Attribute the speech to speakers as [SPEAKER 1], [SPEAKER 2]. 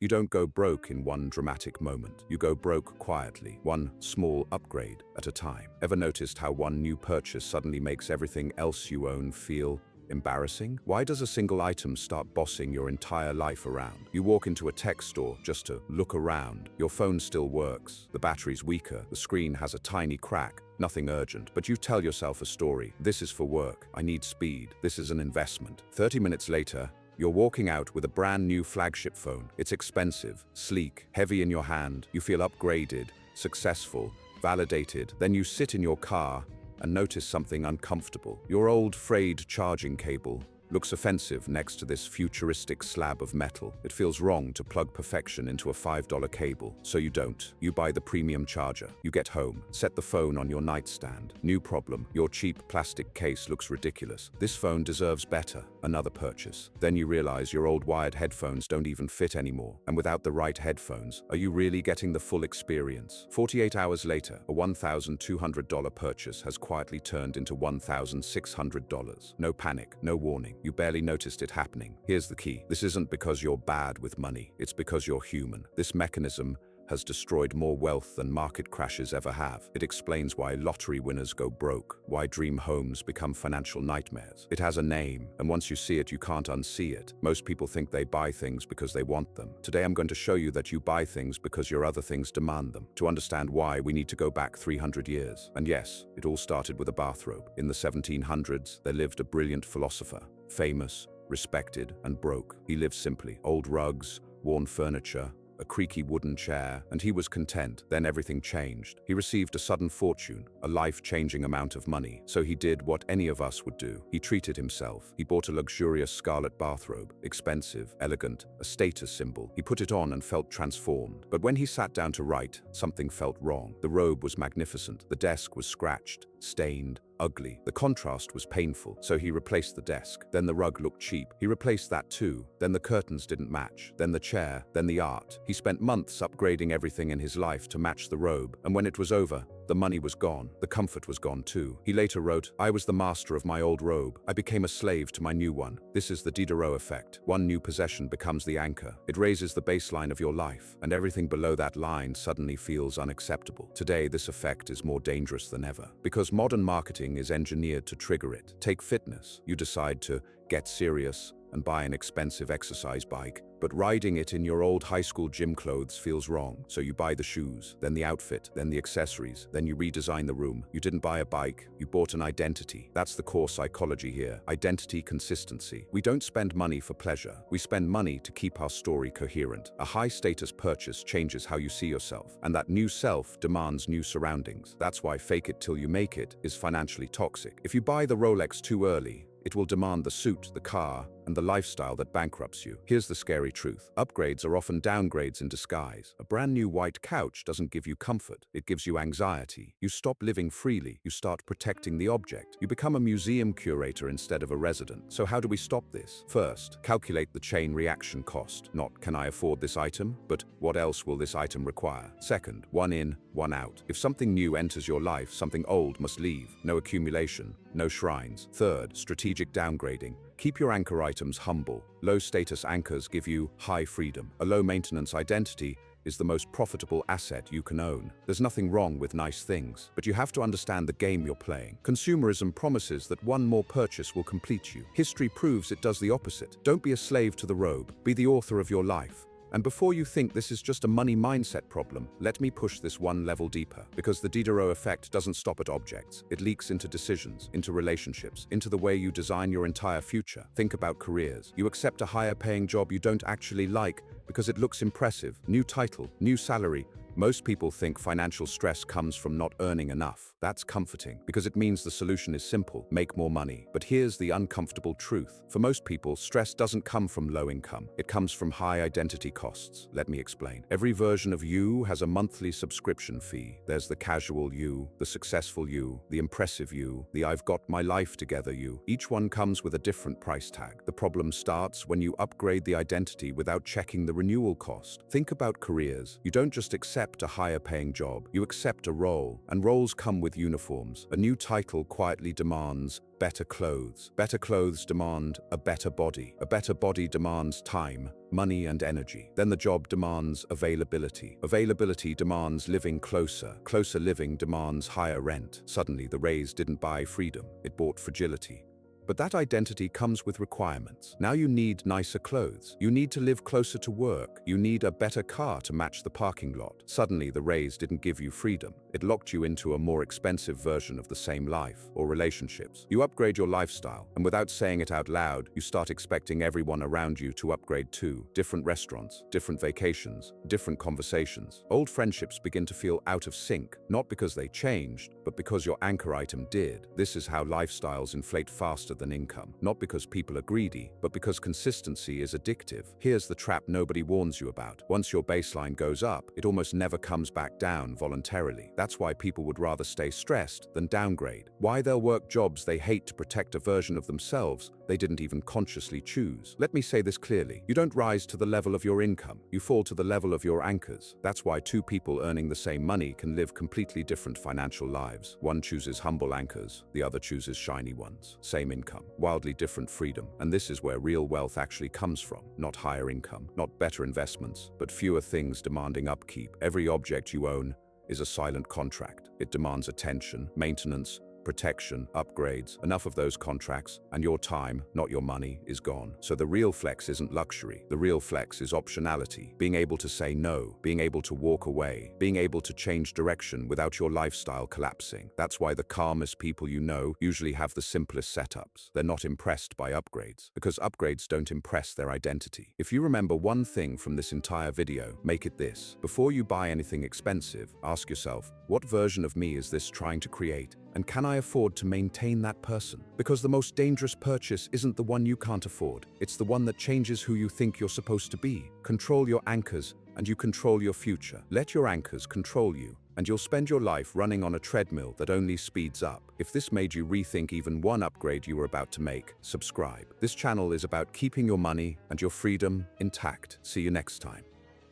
[SPEAKER 1] You don't go broke in one dramatic moment. You go broke quietly, one small upgrade at a time. Ever noticed how one new purchase suddenly makes everything else you own feel embarrassing? Why does a single item start bossing your entire life around? You walk into a tech store just to look around. Your phone still works. The battery's weaker. The screen has a tiny crack. Nothing urgent, but you tell yourself a story. This is for work. I need speed. This is an investment. 30 minutes later, you're walking out with a brand new flagship phone. It's expensive, sleek, heavy in your hand. You feel upgraded, successful, validated. Then you sit in your car and notice something uncomfortable. Your old frayed charging cable looks offensive next to this futuristic slab of metal. It feels wrong to plug perfection into a $5 cable, so you don't. You buy the premium charger. You get home, set the phone on your nightstand. New problem, your cheap plastic case looks ridiculous. This phone deserves better. Another purchase. Then you realize your old wired headphones don't even fit anymore. And without the right headphones, are you really getting the full experience? 48 hours later, a $1,200 purchase has quietly turned into $1,600. No panic, no warning. You barely noticed it happening. Here's the key. This isn't because you're bad with money. It's because you're human. This mechanism has destroyed more wealth than market crashes ever have. It explains why lottery winners go broke, why dream homes become financial nightmares. It has a name, and once you see it, you can't unsee it. Most people think they buy things because they want them. Today, I'm going to show you that you buy things because your other things demand them. To understand why, we need to go back 300 years. And yes, it all started with a bathrobe. In the 1700s, there lived a brilliant philosopher, famous, respected, and broke. He lived simply. Old rugs, worn furniture, a creaky wooden chair, and he was content. Then everything changed. He received a sudden fortune, a life-changing amount of money. So he did what any of us would do. He treated himself. He bought a luxurious scarlet bathrobe, expensive, elegant, a status symbol. He put it on and felt transformed. But when he sat down to write, something felt wrong. The robe was magnificent. The desk was scratched, stained, ugly. The contrast was painful, so he replaced the desk. Then the rug looked cheap. He replaced that too. Then the curtains didn't match. Then the chair. Then the art. He spent months upgrading everything in his life to match the robe, and when it was over, the money was gone. The comfort was gone too. He later wrote, "I was the master of my old robe. I became a slave to my new one." This is the Diderot effect. One new possession becomes the anchor. It raises the baseline of your life, and everything below that line suddenly feels unacceptable. Today, this effect is more dangerous than ever, because modern marketing is engineered to trigger it. Take fitness. You decide to get serious and buy an expensive exercise bike, but riding it in your old high school gym clothes feels wrong. So you buy the shoes, then the outfit, then the accessories, then you redesign the room. You didn't buy a bike, you bought an identity. That's the core psychology here. Identity consistency. We don't spend money for pleasure. We spend money to keep our story coherent. A high-status purchase changes how you see yourself, and that new self demands new surroundings. That's why fake it till you make it is financially toxic. If you buy the Rolex too early, it will demand the suit, the car, and the lifestyle that bankrupts you. Here's the scary truth. Upgrades are often downgrades in disguise. A brand new white couch doesn't give you comfort. It gives you anxiety. You stop living freely. You start protecting the object. You become a museum curator instead of a resident. So how do we stop this? First, calculate the chain reaction cost. Not, can I afford this item? But what else will this item require? Second, one in, one out. If something new enters your life, something old must leave. No accumulation, no shrines. Third, strategic downgrading. Keep your anchor items humble. Low-status anchors give you high freedom. A low-maintenance identity is the most profitable asset you can own. There's nothing wrong with nice things, but you have to understand the game you're playing. Consumerism promises that one more purchase will complete you. History proves it does the opposite. Don't be a slave to the robe. Be the author of your life. And before you think this is just a money mindset problem, let me push this one level deeper. Because the Diderot effect doesn't stop at objects. It leaks into decisions, into relationships, into the way you design your entire future. Think about careers. You accept a higher paying job you don't actually like because it looks impressive. New title, new salary. Most people think financial stress comes from not earning enough. That's comforting, because it means the solution is simple: make more money. But here's the uncomfortable truth. For most people, stress doesn't come from low income. It comes from high identity costs. Let me explain. Every version of you has a monthly subscription fee. There's the casual you, the successful you, the impressive you, the I've got my life together you. Each one comes with a different price tag. The problem starts when you upgrade the identity without checking the renewal cost. Think about careers. You don't just accept accept a higher-paying job. You accept a role, and roles come with uniforms. A new title quietly demands better clothes. Better clothes demand a better body. A better body demands time, money, and energy. Then the job demands availability. Availability demands living closer. Closer living demands higher rent. Suddenly, the raise didn't buy freedom. It bought fragility. But that identity comes with requirements. Now you need nicer clothes. You need to live closer to work. You need a better car to match the parking lot. Suddenly, the raise didn't give you freedom. It locked you into a more expensive version of the same life or relationships. You upgrade your lifestyle, and without saying it out loud, you start expecting everyone around you to upgrade too. Different restaurants, different vacations, different conversations. Old friendships begin to feel out of sync, not because they changed, but because your anchor item did. This is how lifestyles inflate faster than income, not because people are greedy, but because consistency is addictive. Here's the trap nobody warns you about. Once your baseline goes up, it almost never comes back down voluntarily. That's why people would rather stay stressed than downgrade. Why they'll work jobs they hate to protect a version of themselves they didn't even consciously choose. Let me say this clearly. You don't rise to the level of your income. You fall to the level of your anchors. That's why two people earning the same money can live completely different financial lives. One chooses humble anchors, the other chooses shiny ones. Same income, wildly different freedom. And this is where real wealth actually comes from. Not higher income, not better investments, but fewer things demanding upkeep. Every object you own is a silent contract. It demands attention, maintenance, protection, upgrades. Enough of those contracts, and your time, not your money, is gone. So the real flex isn't luxury. The real flex is optionality. Being able to say no, being able to walk away, being able to change direction without your lifestyle collapsing. That's why the calmest people you know usually have the simplest setups. They're not impressed by upgrades, because upgrades don't impress their identity. If you remember one thing from this entire video, make it this. Before you buy anything expensive, ask yourself, what version of me is this trying to create? And can I afford to maintain that person? Because the most dangerous purchase isn't the one you can't afford. It's the one that changes who you think you're supposed to be. Control your anchors, and you control your future. Let your anchors control you, and you'll spend your life running on a treadmill that only speeds up. If this made you rethink even one upgrade you were about to make, subscribe. This channel is about keeping your money and your freedom intact. See you next time.